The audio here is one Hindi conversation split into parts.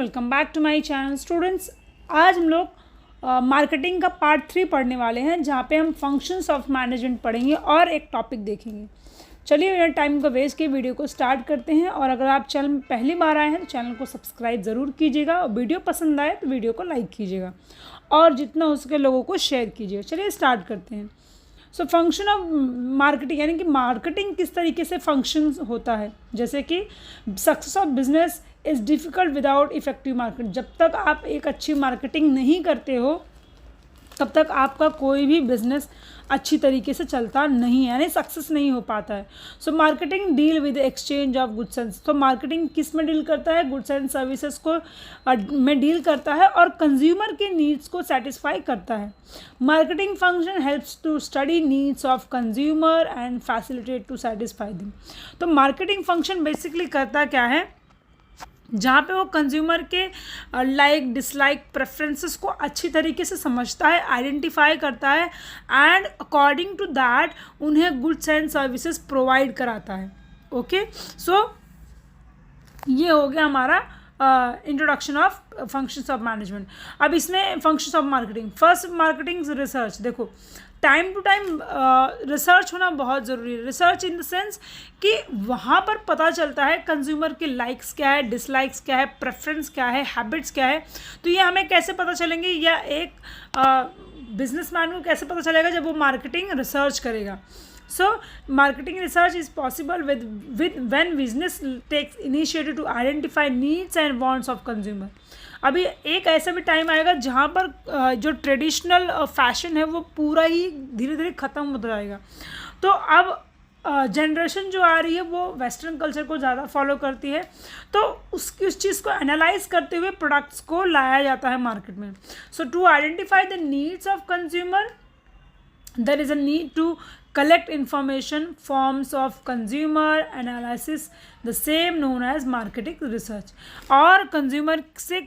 Welcome back to my channel students. आज हम लोग मार्केटिंग का पार्ट 3 पढ़ने वाले हैं, जहाँ पे हम फंक्शंस ऑफ मैनेजमेंट पढ़ेंगे और एक टॉपिक देखेंगे। चलिए बिना टाइम को वेस्ट किए वीडियो को स्टार्ट करते हैं। और अगर आप चैनल में पहली बार आए हैं तो चैनल को सब्सक्राइब ज़रूर कीजिएगा, और वीडियो पसंद आए तो वीडियो को लाइक कीजिएगा और जितना हो सके लोगों को शेयर कीजिएगा। चलिए स्टार्ट करते हैं। सो फंक्शन ऑफ मार्केटिंग, यानी कि मार्केटिंग किस तरीके से फंक्शन होता है। जैसे कि success of business is difficult without effective market. जब तक आप एक अच्छी मार्केटिंग नहीं करते हो तब तक आपका कोई भी बिजनेस अच्छी तरीके से चलता नहीं है, यानी सक्सेस नहीं हो पाता है। So marketing deal with exchange of goods and, तो मार्केटिंग किस में डील करता है? गुड्स एंड सर्विसेज को में डील करता है और कंज्यूमर के नीड्स को सेटिस्फाई करता है। Marketing function helps to study needs of consumer and facilitate to satisfy them. तो मार्केटिंग फंक्शन बेसिकली करता क्या है? जहाँ पे वो कंज्यूमर के लाइक डिसलाइक प्रेफरेंसेस को अच्छी तरीके से समझता है, आइडेंटिफाई करता है एंड अकॉर्डिंग टू दैट उन्हें गुड्स एंड सर्विसेज प्रोवाइड कराता है। ओके, सो ये हो गया हमारा introduction of functions of management. अब इसमें functions of marketing, first marketing research. देखो, टाइम टू टाइम रिसर्च होना बहुत ज़रूरी है। रिसर्च इन द सेंस कि वहाँ पर पता चलता है कंज्यूमर के लाइक्स क्या है, डिसलाइक्स क्या है, प्रेफरेंस क्या है, हैबिट्स क्या है। तो ये हमें कैसे पता चलेंगे, या एक बिजनेसमैन को कैसे पता चलेगा? जब वो मार्केटिंग रिसर्च करेगा। So marketing research is possible with when business takes initiative to identify needs and wants of consumer। अभी एक ऐसा भी टाइम आएगा जहाँ पर जो ट्रेडिशनल फैशन है वो पूरा ही धीरे धीरे ख़त्म हो जाएगा। तो अब जनरेशन जो आ रही है वो वेस्टर्न कल्चर को ज़्यादा फॉलो करती है, तो उस चीज़ को एनालाइज करते हुए प्रोडक्ट्स को लाया जाता है मार्केट में। So to identify the needs of consumer there is a need to collect information forms of consumer analysis, the same known as marketing research। और कंज्यूमर से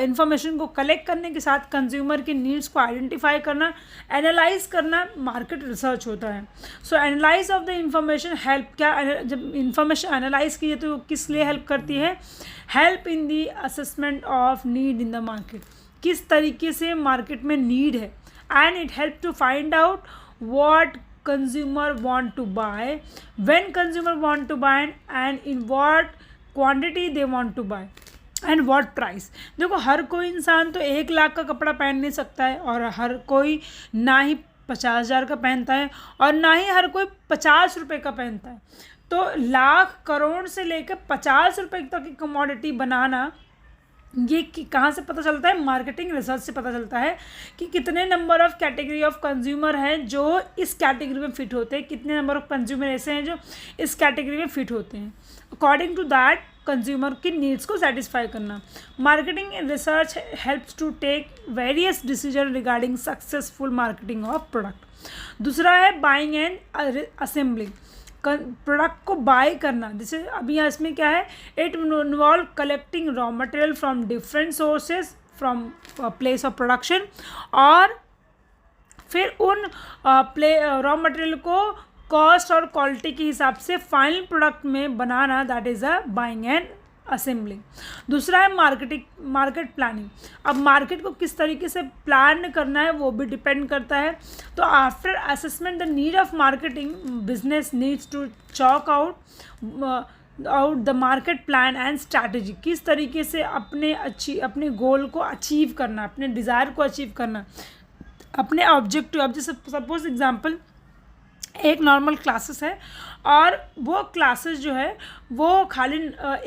इंफॉर्मेशन को कलेक्ट करने के साथ कंज्यूमर के नीड्स को आइडेंटिफाई करना, एनालाइज करना मार्केट रिसर्च होता है। So analyze of the information help, क्या जब इंफॉर्मेशन एनालाइज की है तो किस लिए हेल्प करती है? Help in the assessment of need in the market, किस तरीके से मार्केट में नीड है। And it helps to find out what consumer want to buy, when consumer want to buy, and in what quantity they want to buy, and what price। देखो, हर कोई इंसान तो 1 लाख का कपड़ा पहन नहीं सकता है, और हर कोई ना ही 50,000 का पहनता है, और ना ही हर कोई 50 रुपये का पहनता है। तो लाख, करोड़ से लेकर 50 रुपये तक की कमोडिटी बनाना, ये कहाँ से पता चलता है? मार्केटिंग रिसर्च से पता चलता है कि कितने number of category of consumer हैं जो इस कैटेगरी में फिट होते हैं, कितने नंबर ऑफ कंज्यूमर ऐसे हैं जो इस कैटेगरी में फिट होते हैं। अकॉर्डिंग टू दैट कंज्यूमर की नीड्स को सेटिस्फाई करना। Marketing research helps to take various decision regarding successful marketing of product. दूसरा है बाइंग एंड असेंबलिंग, प्रोडक्ट को बाय करना। जैसे अभी यहाँ इसमें क्या है? It involve collecting raw material from different sources from place of production, और फिर उन रॉ मटेरियल को कॉस्ट और क्वालिटी के हिसाब से फाइनल प्रोडक्ट में बनाना, that is a buying and assembling. दूसरा है मार्केट प्लानिंग। अब मार्केट को किस तरीके से प्लान करना है वो भी डिपेंड करता है। तो after assessment the need of marketing, business needs to chalk out the market plan and strategy. किस तरीके से अपने गोल को अचीव करना, अपने डिज़ायर को अचीव करना, अपने ऑब्जेक्टिव। अब जैसे सपोज एग्जांपल, एक नॉर्मल क्लासेस है और वो क्लासेस जो है वो खाली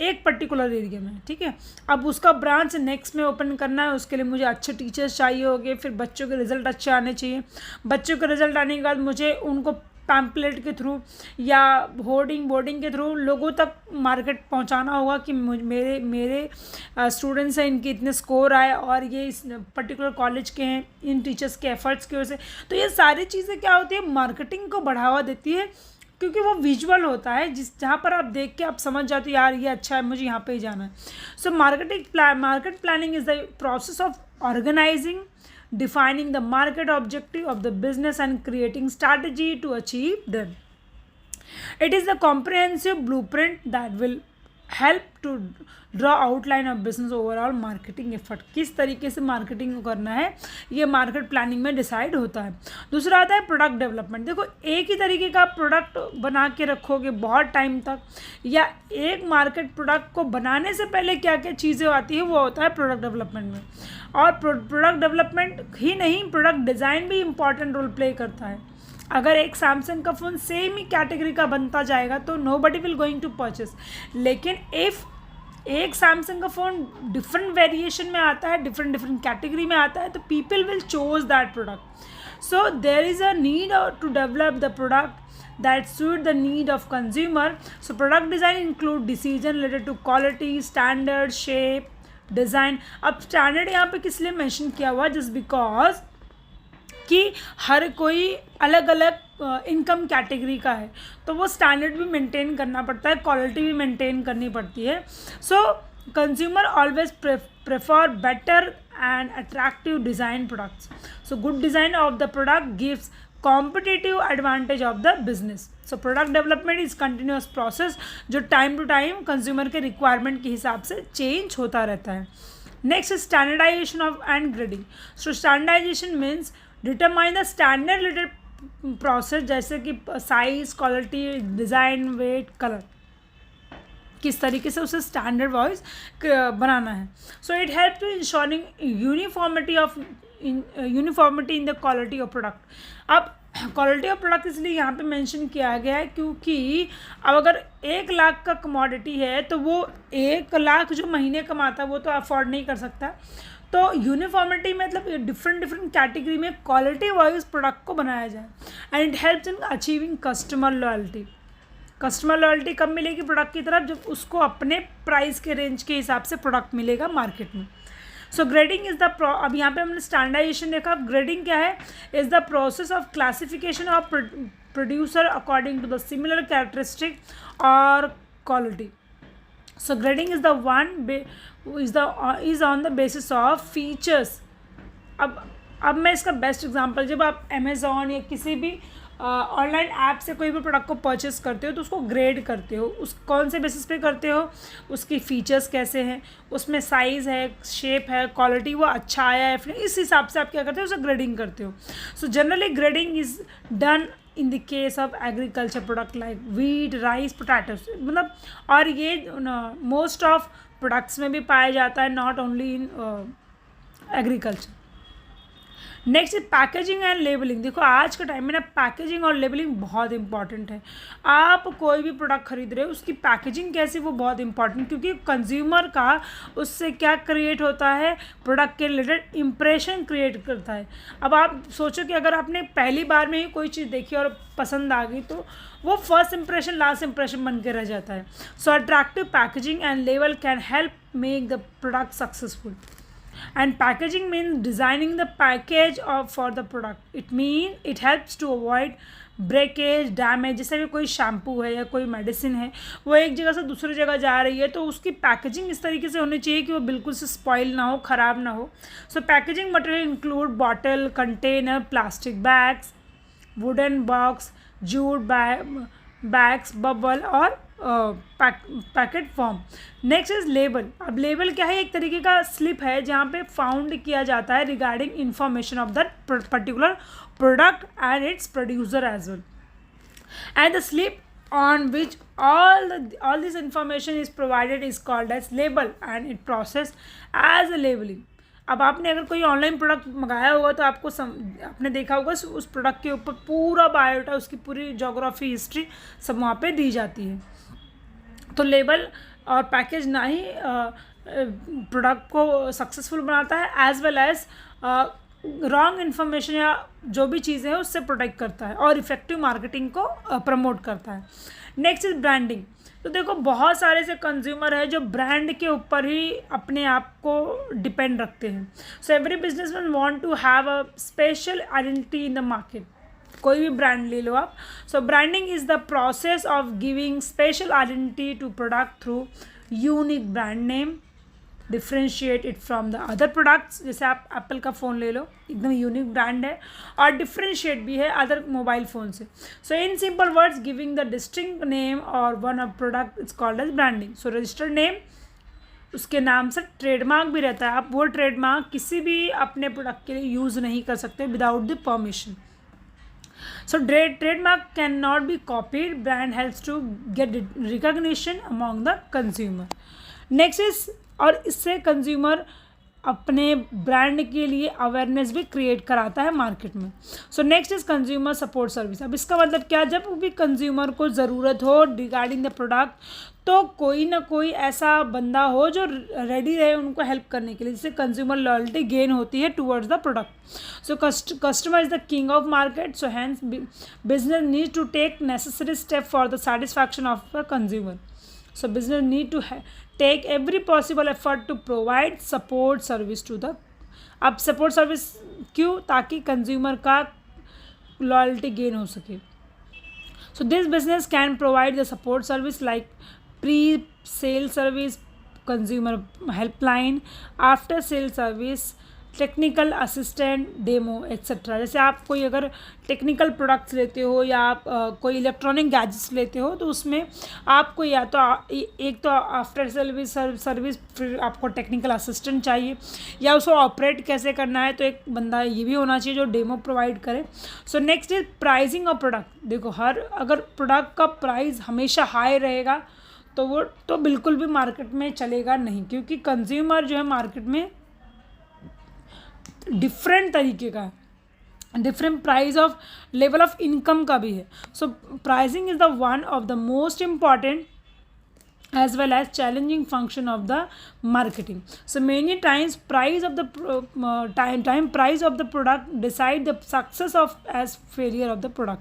एक पर्टिकुलर एरिया में, ठीक है। अब उसका ब्रांच नेक्स्ट में ओपन करना है, उसके लिए मुझे अच्छे टीचर्स चाहिए होंगे, फिर बच्चों के रिज़ल्ट अच्छे आने चाहिए। बच्चों के रिज़ल्ट आने के बाद मुझे उनको पैम्पलेट के थ्रू या बोर्डिंग के थ्रू लोगों तक मार्केट पहुंचाना होगा कि मेरे स्टूडेंट्स हैं, इनके इतने स्कोर आए और ये इस पर्टिकुलर कॉलेज के हैं, इन टीचर्स के एफर्ट्स की वजह से। तो ये सारी चीज़ें क्या होती है? मार्केटिंग को बढ़ावा देती है, क्योंकि वो विजुअल होता है, जहाँ पर आप देख के आप समझ जाते हो यार ये अच्छा है, मुझे यहाँ पे ही जाना है। So market planning is the process of organising, defining the market objective of the business and creating strategy to achieve them। It is the comprehensive blueprint that will help to draw outline of business overall marketing effort, किस तरीके से मार्केटिंग को करना है ये मार्केट प्लानिंग में डिसाइड होता है। दूसरा आता है प्रोडक्ट डेवलपमेंट। देखो एक ही तरीके का प्रोडक्ट बना के रखोगे बहुत टाइम तक, या एक मार्केट प्रोडक्ट को बनाने से पहले क्या क्या चीज़ें आती है वो होता है प्रोडक्ट डेवलपमेंट में। और प्रोडक्ट डेवलपमेंट ही नहीं, प्रोडक्ट डिज़ाइन भी इंपॉर्टेंट रोल प्ले करता है। अगर एक सैमसंग का फ़ोन सेम ही कैटेगरी का बनता जाएगा तो nobody will going to purchase, लेकिन इफ़ एक सैमसंग का फ़ोन डिफरेंट वेरिएशन में आता है, डिफरेंट कैटेगरी में आता है, तो people will choose that product. So there is a need to develop the product that suit the need of consumer. So product design include decision related to quality, standard, shape, design. अब स्टैंडर्ड यहाँ पे किस लिए मेंशन किया हुआ, जस्ट बिकॉज कि हर कोई अलग अलग इनकम कैटेगरी का है, तो वो स्टैंडर्ड भी मेंटेन करना पड़ता है, क्वालिटी भी मेंटेन करनी पड़ती है। So consumer always prefer better and attractive design products. So good design of the product gives competitive advantage of the business. So product development is continuous process जो टाइम टू टाइम कंज्यूमर के रिक्वायरमेंट के हिसाब से चेंज होता रहता है। Next standardisation of and grading. So standardisation means determine the standard related process, जैसे कि size, quality, design, weight, colour, किस तरीके से उसे स्टैंडर्ड वाइज बनाना है। So it help to ensuring uniformity in the quality of product. अब क्वालिटी ऑफ प्रोडक्ट इसलिए यहाँ पे मेंशन किया गया है क्योंकि अब अगर 1 लाख का कमोडिटी है तो वो 1 लाख जो महीने कमाता है वो तो अफोर्ड नहीं कर सकता। तो यूनिफॉर्मिटी मतलब डिफरेंट कैटेगरी में क्वालिटी वाइज प्रोडक्ट को बनाया जाए, and it helps in achieving customer loyalty. Customer loyalty कब मिलेगी प्रोडक्ट की तरफ, जब उसको अपने प्राइस के रेंज के हिसाब से प्रोडक्ट मिलेगा मार्केट में। सो ग्रेडिंग इज़ द अब यहाँ पे हमने स्टैंडर्डाइजेशन देखा। अब ग्रेडिंग क्या है, is the process of classification of producer according to the similar characteristic और quality. So grading is the one is on the basis of features। अब मैं इसका बेस्ट एग्जांपल, जब आप अमेज़ॉन या किसी भी ऑनलाइन ऐप से कोई भी प्रोडक्ट को परचेस करते हो तो उसको ग्रेड करते हो। उस कौन से बेसिस पे करते हो, उसकी फ़ीचर्स कैसे हैं, उसमें साइज़ है, शेप है, क्वालिटी वो अच्छा आया है, फिर इस हिसाब से आप क्या करते हो, उसे ग्रेडिंग करते हो। So generally grading is done in the case of agriculture product like wheat, rice, potatoes, मतलब, और ये मोस्ट ऑफ प्रोडक्ट्स में भी पाया जाता है, not only in agriculture. Next packaging and labelling. देखो आज के टाइम में ना पैकेजिंग और लेबलिंग बहुत इंपॉर्टेंट है। आप कोई भी प्रोडक्ट खरीद रहे हो उसकी पैकेजिंग कैसी, वो बहुत इंपॉर्टेंट, क्योंकि कंज्यूमर का उससे क्या क्रिएट होता है, प्रोडक्ट के रिलेटेड इंप्रेशन क्रिएट करता है। अब आप सोचो कि अगर आपने पहली बार में ही कोई चीज़ देखी और पसंद आ गई तो वो फर्स्ट इंप्रेशन लास्ट इंप्रेशन बन के रह जाता है। सो attractive packaging and label can help make the product successful. And packaging means designing the package for the product. It helps to avoid breakage, damage। जैसे भी कोई शैम्पू है या कोई मेडिसिन है वो एक जगह से दूसरी जगह जा रही है तो उसकी पैकेजिंग इस तरीके से होनी चाहिए कि वो बिल्कुल से स्पॉइल ना हो, ख़राब ना हो। So packaging material include bottle, container, plastic bags, wooden box, jute bags, bubble और packet form. Next is label. अब लेबल क्या है, एक तरीके का स्लिप है जहाँ पे फाउंड किया जाता है regarding information of that particular product and its producer as well, and the slip on which all this information is provided is called as label and it processed as a labeling। अब आपने अगर कोई ऑनलाइन प्रोडक्ट मंगाया होगा तो आपको आपने देखा होगा उस प्रोडक्ट के ऊपर पूरा बायोडाटा, उसकी पूरी जोग्राफी, हिस्ट्री सब वहाँ पे दी जाती है। तो लेबल और पैकेज ना ही प्रोडक्ट को सक्सेसफुल बनाता है as well as wrong information या जो भी चीज़ें हैं उससे प्रोटेक्ट करता है और इफ़ेक्टिव मार्केटिंग को प्रमोट करता है। Next is branding. तो देखो बहुत सारे से कंज्यूमर है जो ब्रांड के ऊपर ही अपने आप को डिपेंड रखते हैं। So every businessman want to have a special identity in the market. कोई भी ब्रांड ले लो आप। So branding is the process of giving special identity to product through unique brand name, differentiate it from the other products. जैसे आप एप्पल का फ़ोन ले लो, एकदम यूनिक ब्रांड है और डिफ्रेंशिएट भी है अदर मोबाइल फ़ोन से। So in simple words giving the distinct name और one of product is called as branding. So registered name, उसके नाम से ट्रेडमार्क भी रहता है। आप वो ट्रेडमार्क किसी भी अपने प्रोडक्ट के लिए यूज़ नहीं कर सकते without the permission. So trademark cannot be copied. Brand helps to get recognition among the consumer. Next is, और इससे कंज्यूमर अपने ब्रांड के लिए अवेयरनेस भी क्रिएट कराता है मार्केट में। सो next is consumer support service. अब इसका मतलब क्या, जब भी कंज्यूमर को ज़रूरत हो रिगार्डिंग द प्रोडक्ट, तो कोई ना कोई ऐसा बंदा हो जो रेडी रहे उनको हेल्प करने के लिए, जिससे कंज्यूमर लॉयल्टी गेन होती है towards the product. So customer is the king of market, so hence business need to take necessary step for the satisfaction of the consumer. So business need to take every possible effort to provide support service to the, अब सपोर्ट सर्विस क्यों, ताकि कंज्यूमर का लॉयल्टी गेन हो सके। So this business can provide the support service like pre sale service, consumer helpline, after sale service, technical assistant, demo etcetera. जैसे आप कोई अगर टेक्निकल प्रोडक्ट्स लेते हो या आप कोई इलेक्ट्रॉनिक गैजेट्स लेते हो, तो उसमें आपको या तो एक तो आफ्टर सर्विस फिर आपको टेक्निकल असिस्टेंट चाहिए, या उसको ऑपरेट कैसे करना है तो एक बंदा ये भी होना चाहिए जो डेमो प्रोवाइड करे। सो next is pricing of product. देखो, अगर प्रोडक्ट का प्राइस हमेशा हाई रहेगा तो वो तो बिल्कुल भी मार्केट में चलेगा नहीं, क्योंकि कंज्यूमर जो है मार्केट में डिफरेंट तरीके का है, different price of level of income का भी है। So pricing is the one of the most important as well as challenging function of the marketing. So many times price of the price of the product decide the success of as failure of the product.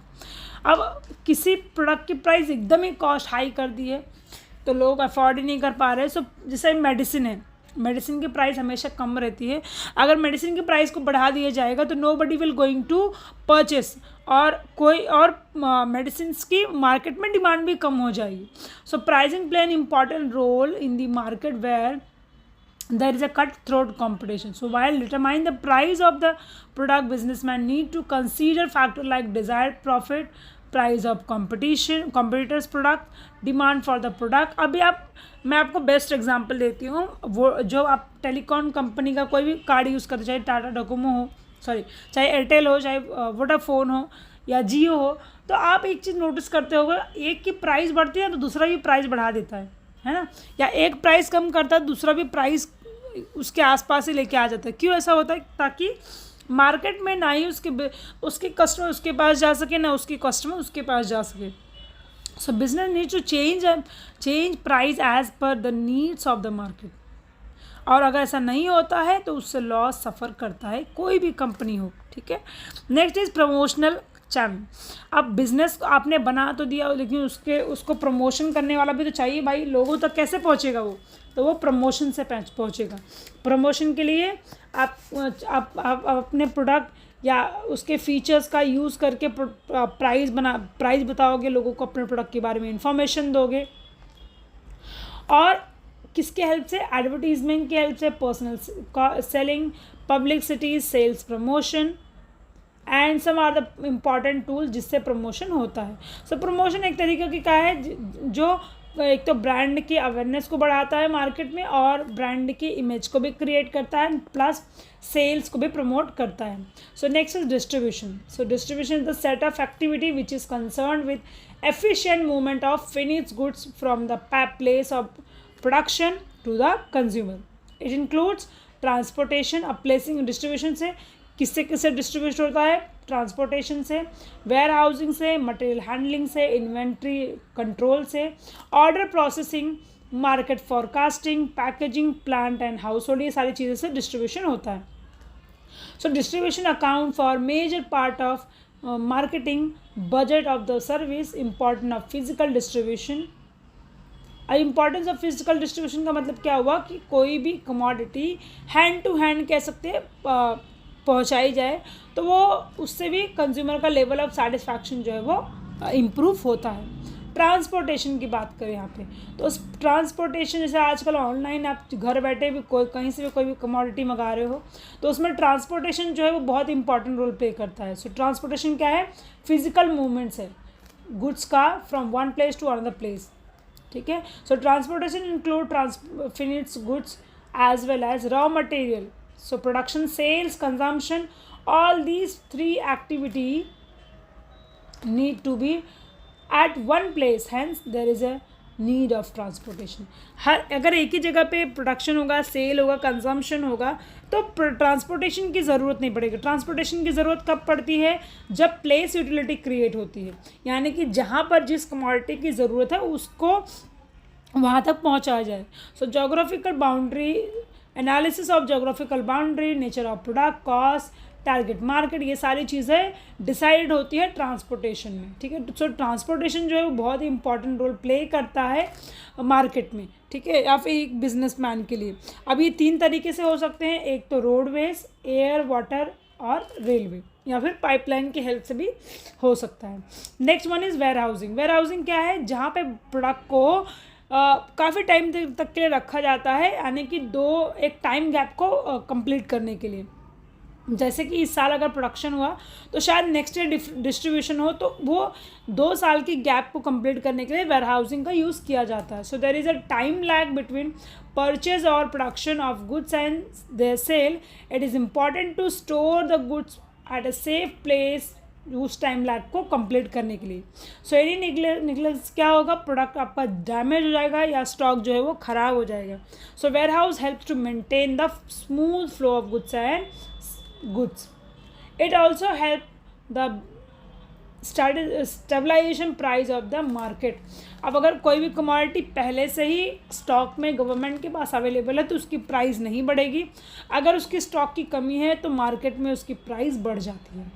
अब किसी प्रोडक्ट की प्राइस एकदम ही कॉस्ट हाई कर दी है तो लोग अफोर्ड ही नहीं कर पा रहे। सो जैसे मेडिसिन है, मेडिसिन की प्राइस हमेशा कम रहती है, अगर मेडिसिन की प्राइस को बढ़ा दिया जाएगा तो nobody will going to purchase, और कोई और मेडिसिन की मार्केट में डिमांड भी कम हो जाएगी। So pricing play an important role in the market where there is a cutthroat competition. So while determining the price of the product, businessman need to consider factor like desired profit, price of competitors product, demand for the product. अभी मैं आपको बेस्ट एग्जांपल देती हूँ। वो जो आप टेलीकॉम कंपनी का कोई भी कार्ड यूज़ करते, चाहे टाटा डोकोमो हो, चाहे एयरटेल हो, चाहे वोडाफोन हो या जियो हो, तो आप एक चीज़ नोटिस करते होगे, एक की प्राइस बढ़ती है तो दूसरा भी प्राइस बढ़ा देता है ना, या एक प्राइस कम करता है दूसरा भी प्राइस उसके आसपास ही लेके आ जाता है। क्यों ऐसा होता है? ताकि मार्केट में ना ही उसके कस्टमर उसके पास जा सके, ना उसके कस्टमर उसके पास जा सके। So business need to change price as per the needs of the market, और अगर ऐसा नहीं होता है तो उससे लॉस सफ़र करता है कोई भी कंपनी हो। ठीक है, नेक्स्ट इज प्रमोशनल चैनल। अब बिजनेस आपने बना तो दिया, लेकिन उसको प्रमोशन करने वाला भी तो चाहिए भाई। लोगों तक कैसे पहुंचेगा वो? तो वो प्रमोशन से पहुंचेगा। प्रमोशन के लिए आप अपने प्रोडक्ट या उसके फीचर्स का यूज़ करके प्राइस बताओगे, लोगों को अपने प्रोडक्ट के बारे में इंफॉर्मेशन दोगे, और किसके हेल्प से? एडवर्टीजमेंट के हेल्प से, personal selling, publicity, sales promotion and some are the important tools जिससे प्रमोशन होता है। सो प्रमोशन एक तरीके की क्या है, जो एक तो ब्रांड की अवेयरनेस को बढ़ाता है मार्केट में, और ब्रांड की इमेज को भी क्रिएट करता है, प्लस सेल्स को भी प्रमोट करता है। So next is distribution. So distribution is the set of activity which is concern with efficient movement of finished goods from the place of production to the consumer. It includes transportation. अब प्लेसिंग डिस्ट्रीब्यूशन से किससे डिस्ट्रीब्यूट होता है? ट्रांसपोर्टेशन से, वेयर हाउसिंग से, मटेरियल हैंडलिंग से, इन्वेंट्री कंट्रोल से, order processing, market forecasting, packaging, plant and household, ये सारी चीज़ों से डिस्ट्रीब्यूशन होता है। सो distribution account for major part of marketing budget of the service. Importance of physical distribution. Importance of physical distribution का मतलब क्या हुआ कि कोई भी कमोडिटी हैंड टू हैंड कह सकते हैं पहुंचाई जाए, तो वो उससे भी कंज्यूमर का लेवल ऑफ सेटिस्फैक्शन जो है वो इम्प्रूव होता है। ट्रांसपोर्टेशन की बात करें यहाँ पे, तो उस ट्रांसपोर्टेशन जैसे आजकल ऑनलाइन आप घर बैठे भी कोई कहीं से भी कोई भी कमोडिटी मंगा रहे हो, तो उसमें ट्रांसपोर्टेशन जो है वो बहुत इंपॉर्टेंट रोल प्ले करता है। सो ट्रांसपोर्टेशन क्या है, फिजिकल मूवमेंट्स है गुड्स का from one place to another place, ठीक है। So transportation include finished goods as well as raw material, so production, sales, consumption, all these three activity need to be at one place, hence there is a need of transportation। हर अगर एक ही जगह पे प्रोडक्शन होगा, सेल होगा, कंजम्पशन होगा, तो ट्रांसपोर्टेशन की ज़रूरत नहीं पड़ेगी। ट्रांसपोर्टेशन की ज़रूरत कब पड़ती है, जब प्लेस यूटिलिटी क्रिएट होती है, यानी कि जहाँ पर जिस कमोडिटी की ज़रूरत है उसको वहाँ तक पहुँचाया जाए। So geographical boundary, analysis of geographical boundary, nature of product, cost, target market, ये सारी चीज़ें डिसाइड होती है ट्रांसपोर्टेशन में, ठीक है। सो ट्रांसपोर्टेशन जो है वो बहुत ही इंपॉर्टेंट रोल प्ले करता है मार्केट में, ठीक है, या फिर एक बिजनेसमैन के लिए। अब ये 3 तरीके से हो सकते हैं, एक तो रोडवेज, एयर, वाटर और रेलवे, या फिर पाइपलाइन की हेल्प से भी हो सकता है। Next one is warehousing. Warehousing क्या है, जहाँ पे प्रोडक्ट को काफ़ी टाइम तक के लिए रखा जाता है, यानी कि एक टाइम गैप को कंप्लीट करने के लिए। जैसे कि इस साल अगर प्रोडक्शन हुआ तो शायद नेक्स्ट ईयर डिस्ट्रीब्यूशन हो, तो वो 2 साल की गैप को कंप्लीट करने के लिए वेयर हाउसिंग का यूज़ किया जाता है। So there is a time lag between purchase और production of goods and their sale. It is important to store the goods at a safe place उस टाइम लैग को कंप्लीट करने के लिए। सो एनी निगलेक्ट क्या होगा, प्रोडक्ट आपका डैमेज हो जाएगा या स्टॉक जो है वो ख़राब हो जाएगा। So warehouse helps to maintain the smooth flow of goods and goods. It also help the stabilization price of the market। अब अगर कोई भी कमोडिटी पहले से ही स्टॉक में गवर्नमेंट के पास अवेलेबल है तो उसकी प्राइस नहीं बढ़ेगी, अगर उसकी स्टॉक की कमी है तो मार्केट में उसकी प्राइस बढ़ जाती है।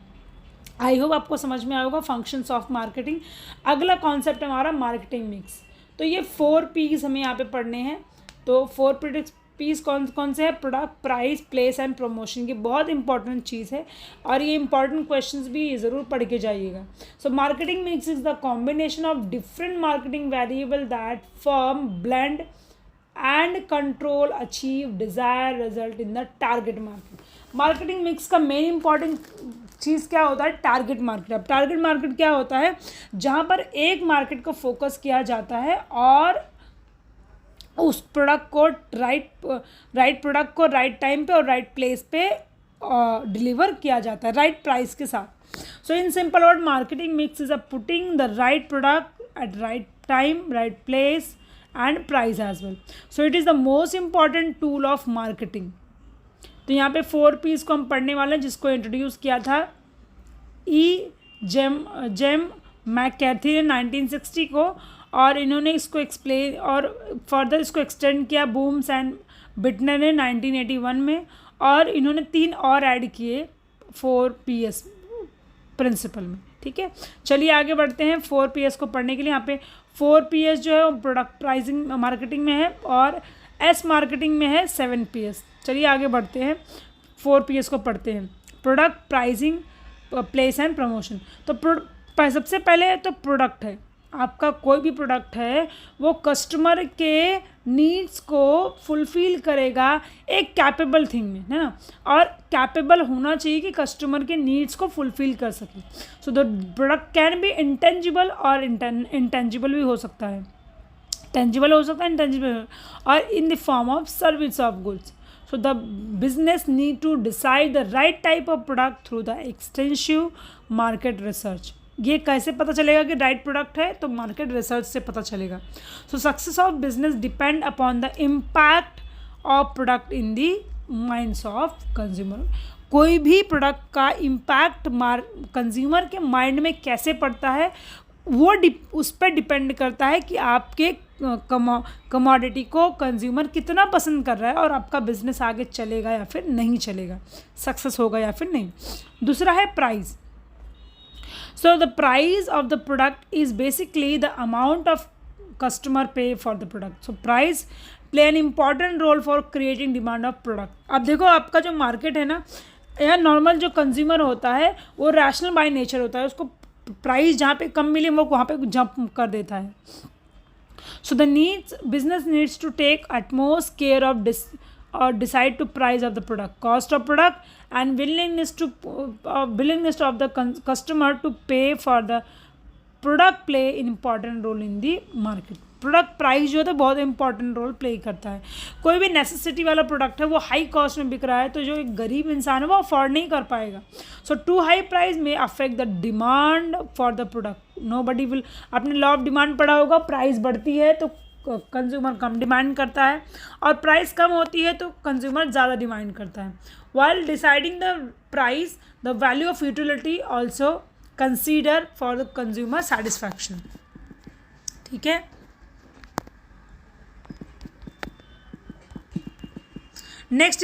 आई होप आपको समझ में आया होगा फंक्शंस ऑफ मार्केटिंग। अगला कॉन्सेप्ट हमारा मार्केटिंग मिक्स। तो ये 4 P's हमें यहाँ पे पढ़ने हैं। तो 4 P's कौन से है, product, price, place and promotion की बहुत इंपॉर्टेंट चीज़ है और ये इंपॉर्टेंट क्वेश्चंस भी ज़रूर पढ़ के जाइएगा। So marketing mix is the combination of different marketing variable that firm blend and control achieve desire result in the target market. Marketing mix का मेन इंपॉर्टेंट चीज़ क्या होता है, टारगेट मार्केट। अब टारगेट मार्केट क्या होता है, जहाँ पर एक मार्केट को फोकस किया जाता है और उस प्रोडक्ट को राइट प्रोडक्ट को राइट टाइम पे और राइट प्लेस पे डिलीवर किया जाता है राइट प्राइस के साथ। So in simple word, marketing mix is a putting the right product at right time, right place and price as well. So it is the most important tool of marketing. तो यहाँ पे 4 P's को हम पढ़ने वाले हैं, जिसको इंट्रोड्यूस किया था जेम मैककैर्थी ने 1960 को, और इन्होंने इसको एक्सप्लेन और फर्दर इसको एक्सटेंड किया बूम्स एंड बिटनर ने 1981 में, और इन्होंने 3 और ऐड किए 4 Ps प्रिंसिपल में, ठीक है। चलिए आगे बढ़ते हैं 4 Ps को पढ़ने के लिए। यहाँ पे 4 Ps जो है वो प्रोडक्ट प्राइसिंग मार्केटिंग में है और एस मार्केटिंग में है 7 Ps। चलिए आगे बढ़ते हैं, 4 Ps को पढ़ते हैं। Product, pricing, place and promotion. तो सबसे पहले तो प्रोडक्ट है, आपका कोई भी प्रोडक्ट है वो कस्टमर के नीड्स को फुलफ़िल करेगा एक कैपेबल थिंग में, है ना, और कैपेबल होना चाहिए कि कस्टमर के नीड्स को फुलफ़िल कर सके। So the product can be intangible और इंटेंजिबल भी हो सकता है, टेंजिबल हो सकता है, इंटेंजिबल, और in the form of service of goods. So the business need to decide the right type of product through the extensive market research। ये कैसे पता चलेगा कि राइट प्रोडक्ट है, तो मार्केट रिसर्च से पता चलेगा। सो success of business depend upon the impact of product in the minds of consumer. कोई भी प्रोडक्ट का इम्पैक्ट कंज्यूमर के माइंड में कैसे पड़ता है वो उस पर डिपेंड करता है कि आपके कमोडिटी को कंज्यूमर कितना पसंद कर रहा है और आपका बिजनेस आगे चलेगा या फिर नहीं चलेगा, सक्सेस होगा या फिर नहीं। दूसरा है price. So the price of the product is basically the amount of customer pay for the product. So price play an important role for creating demand of product। अब देखो आपका जो मार्केट है ना, या नॉर्मल जो कंज्यूमर होता है वो रैशनल बाय नेचर होता है, उसको प्राइस जहाँ पे कम मिले वो वहाँ पे जंप कर देता है. So the business needs to take utmost care of decide to price of the product, cost of product, and willingness of the customer to pay for the product play an important role in the market. Product price जो है तो बहुत इंपॉर्टेंट रोल प्ले करता है. कोई भी नेसेसिटी वाला प्रोडक्ट है वो हाई कॉस्ट में बिक रहा है तो जो एक गरीब इंसान है वो अफोर्ड नहीं कर पाएगा. सो टू हाई प्राइस में affect the demand for the product. Nobody will, आपने लॉ ऑफ डिमांड पढ़ा होगा, प्राइस बढ़ती है तो कंज्यूमर कम डिमांड करता है और प्राइस कम होती है तो कंज्यूमर ज़्यादा डिमांड करता है. While deciding the price the value of utility also consider for the consumer satisfaction. ठीक है. Next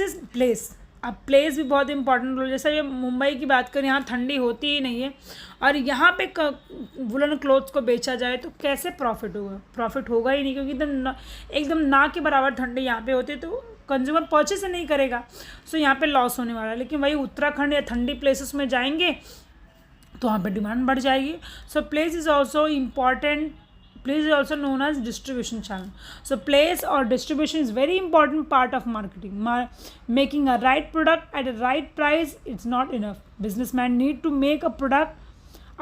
is place. अब प्लेस भी बहुत इंपॉर्टेंट रोल. जैसे ये मुंबई की बात करें, यहाँ ठंडी होती ही नहीं है और यहाँ पे वुलन क्लोथ्स को बेचा जाए तो कैसे प्रॉफिट होगा? प्रॉफिट होगा ही नहीं, क्योंकि एकदम ना के बराबर ठंडी यहाँ पे होती है तो कंज्यूमर परचेस नहीं करेगा. सो यहाँ पे लॉस होने वाला है. लेकिन वही उत्तराखंड या ठंडी प्लेसेस में जाएंगे तो वहाँ पे डिमांड बढ़ जाएगी. So place is also important. Place is also known as distribution channel. So place or distribution is very important part of marketing. Making a right product at a right price, it's not enough. Businessmen need to make a product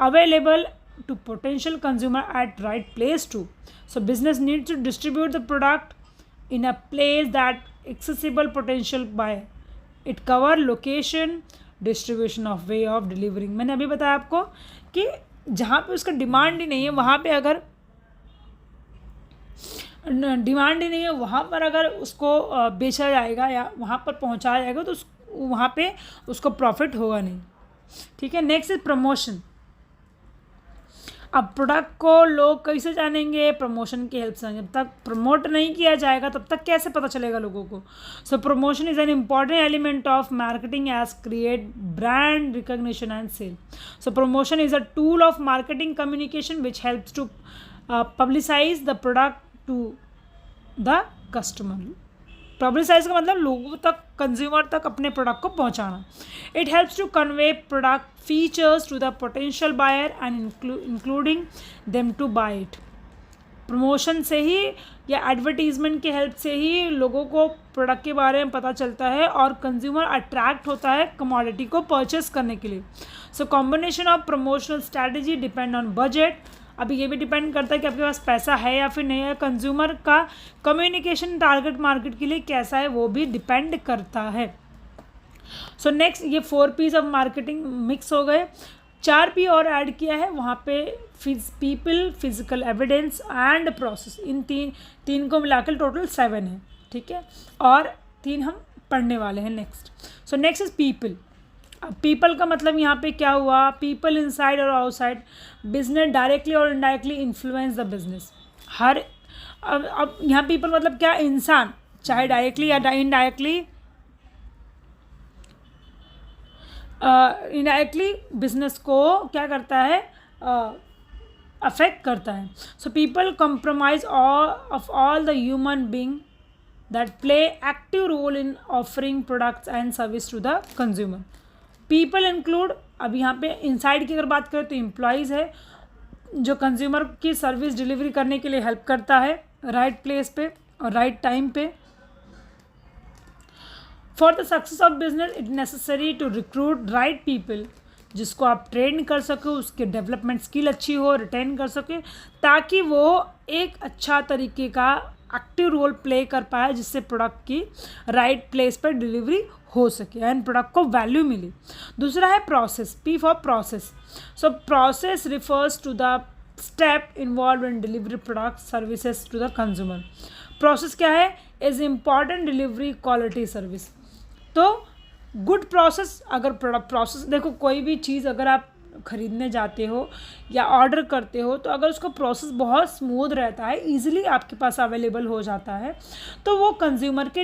available to potential consumer at right place too. So business needs to distribute the product in a place that accessible potential buyer. It cover location, distribution of way of delivering. मैंने अभी बताया आपको कि जहाँ पे उसका डिमांड ही नहीं है वहाँ पे अगर डिमांड ही नहीं है वहाँ पर अगर उसको बेचा जाएगा या वहाँ पर पहुँचाया जाएगा तो वहाँ पे उसको प्रॉफिट होगा नहीं. ठीक है. Next is promotion. अब प्रोडक्ट को लोग कैसे जानेंगे? प्रमोशन की हेल्प से. जब तक प्रमोट नहीं किया जाएगा तब तक कैसे पता चलेगा लोगों को? So promotion is an important element of marketing as create brand recognition and sale. So promotion is a tool of marketing communication which helps to publicize the product to the customer. Publicize का मतलब लोगों तक, कंज्यूमर तक अपने प्रोडक्ट को पहुंचाना. It helps to convey product features to the potential buyer and including them to buy it. Promotion से ही या एडवर्टीजमेंट की हेल्प से ही लोगों को प्रोडक्ट के बारे में पता चलता है और कंज्यूमर अट्रैक्ट होता है कमोडिटी को परचेस करने के लिए. So combination of promotional strategy depend on budget. अभी ये भी डिपेंड करता है कि आपके पास पैसा है या फिर नहीं है. कंज्यूमर का कम्युनिकेशन टारगेट मार्केट के लिए कैसा है वो भी डिपेंड करता है. सो नेक्स्ट, ये 4 P's ऑफ मार्केटिंग मिक्स हो गए. 4 P और ऐड किया है वहाँ पे. People, physical evidence and process. इन तीन को मिलाकर टोटल 7 है. ठीक है. और 3 हम पढ़ने वाले हैं next. So next is people. अब पीपल का मतलब यहाँ पे क्या हुआ? पीपल इनसाइड और आउटसाइड बिजनेस डायरेक्टली और इनडायरेक्टली इन्फ्लुएंस द बिजनेस. अब यहाँ पीपल मतलब क्या? इंसान, चाहे डायरेक्टली या इनडायरेक्टली बिजनेस को क्या करता है? अफेक्ट करता है. So people compromise of all the human being that play active role in offering products and service to the consumer. People include, अब यहाँ पे इनसाइड की अगर बात करें तो एम्प्लॉयज़ है जो कंज्यूमर की सर्विस डिलीवरी करने के लिए हेल्प करता है राइट प्लेस पे और राइट टाइम पे. For the success of business it necessary to recruit right people, जिसको आप ट्रेन कर सको, उसके डेवलपमेंट स्किल अच्छी हो, रिटेन कर सके ताकि वो एक अच्छा तरीके का एक्टिव रोल प्ले कर पाए जिससे प्रोडक्ट की राइट प्लेस पर डिलीवरी हो सके एंड प्रोडक्ट को वैल्यू मिले. दूसरा है process. P for process. So process refers to the step involve in delivery product services to the consumer. Process क्या है? Is important delivery quality service. तो गुड प्रोसेस, अगर प्रोडक्ट प्रोसेस, देखो कोई भी चीज़ अगर आप खरीदने जाते हो या ऑर्डर करते हो तो अगर उसका प्रोसेस बहुत स्मूथ रहता है, इजीली आपके पास अवेलेबल हो जाता है तो वो कंज्यूमर के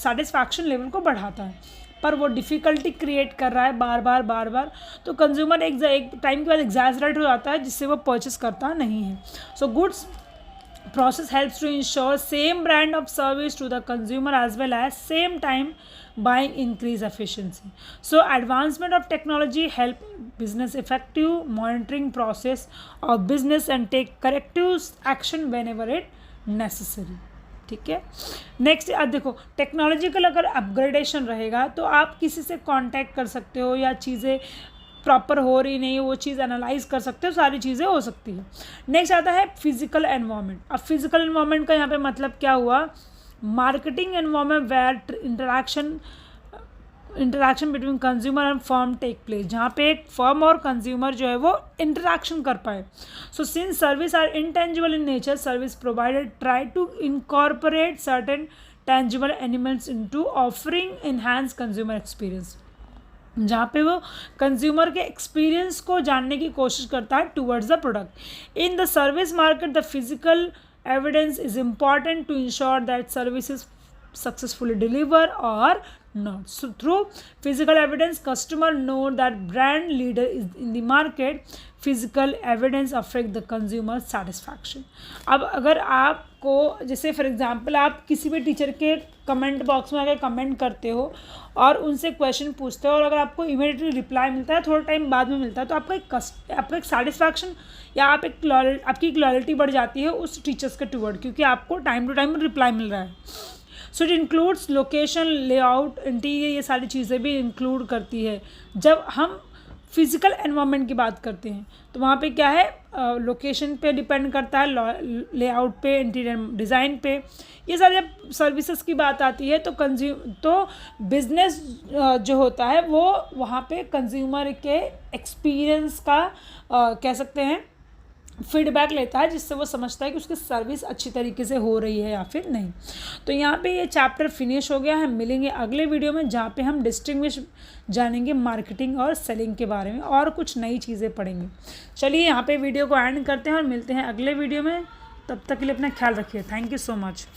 सेटिस्फैक्शन लेवल को बढ़ाता है. पर वो डिफ़िकल्टी क्रिएट कर रहा है बार बार तो कंज्यूमर एक टाइम के बाद एग्जैजरेट हो जाता है जिससे वो परचेस करता नहीं है. So goods process helps to ensure same brand of service to the consumer as well as same time buying increase efficiency. So advancement of technology help business effective monitoring process of business and take corrective action whenever it necessary. ठीक है. नेक्स्ट अब देखो, टेक्नोलॉजिकल अगर अपग्रेडेशन रहेगा तो आप किसी से कांटेक्ट कर सकते हो, या चीज़ें प्रॉपर हो रही नहीं वो चीज़ एनालाइज कर सकते हो, सारी चीज़ें हो सकती है. नेक्स्ट आता है फिजिकल एनवायरनमेंट. अब फिजिकल एनवायरनमेंट का यहाँ पे मतलब क्या हुआ, marketing environment where interaction between consumer and firm take place, जहाँ पे एक फर्म और कंज्यूमर जो है वो इंटरेक्शन कर पाए. So since service are intangible in nature, service provider try to incorporate certain tangible elements into offering enhance consumer experience, जहाँ पे वो कंज्यूमर के एक्सपीरियंस को जानने की कोशिश करता है towards the product. In the service market the physical evidence is important to ensure that services successfully deliver or not. So through physical evidence customer know that brand leader is in the market. Physical evidence affect the consumer satisfaction. अब अगर आपको जैसे फॉर एग्जांपल आप किसी भी टीचर के कमेंट बॉक्स में अगर कमेंट करते हो और उनसे क्वेश्चन पूछते हो और अगर आपको इमीडिएटली रिप्लाई मिलता है, थोड़ा टाइम बाद में मिलता है, तो आपका एक सेटिस्फैक्शन या आपकी एक लॉयल्टी बढ़ जाती है उस टीचर्स के टूवर्ड, क्योंकि आपको टाइम टू टाइम रिप्लाई मिल रहा है. So it includes location, layout, interior, ये सारी चीज़ें भी इंक्लूड करती है. जब हम फिज़िकल एनवायरनमेंट की बात करते हैं तो वहाँ पे क्या है, लोकेशन पे डिपेंड करता है, लेआउट पे, इंटीरियर डिज़ाइन पे, ये सारी जब सर्विसेज की बात आती है तो बिजनेस जो होता है वो वहाँ पे कंज्यूमर के एक्सपीरियंस का कह सकते हैं फीडबैक लेता है, जिससे वो समझता है कि उसकी सर्विस अच्छी तरीके से हो रही है या फिर नहीं. तो यहाँ पे ये चैप्टर फिनिश हो गया है. मिलेंगे अगले वीडियो में जहाँ पे हम डिस्टिंग्विश जानेंगे मार्केटिंग और सेलिंग के बारे में और कुछ नई चीज़ें पढ़ेंगे. चलिए यहाँ पे वीडियो को एंड करते हैं और मिलते हैं अगले वीडियो में. तब तक के लिए अपना ख्याल रखिए. Thank you so much.